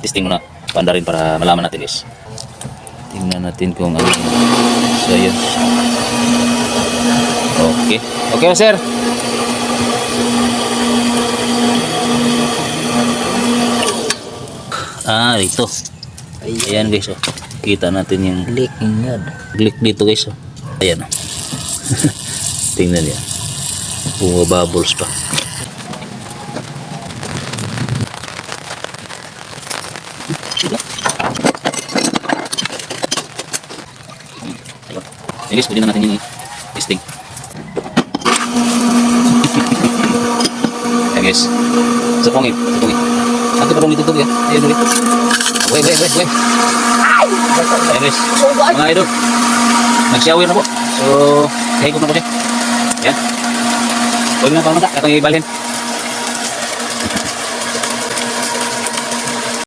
testing muna panda rin para malaman natin guys. Tingnan natin kung ano. So yun. Okay. Okay sir. Dito. Ayan guys, oh. Kita natin yung leak dito guys, oh. Ayan, oh. Tingnan niya. Bubbles pa. Guys, pwede na natin yung testing. Ayan guys. Sa pongit. Nanti pa dito ya. Ayo dulu. Weh. Ayo guys. Mga idol. Nag-shower na po. So, higop na po siya. Yan. Huwag na pa mata. Katong ibalhin.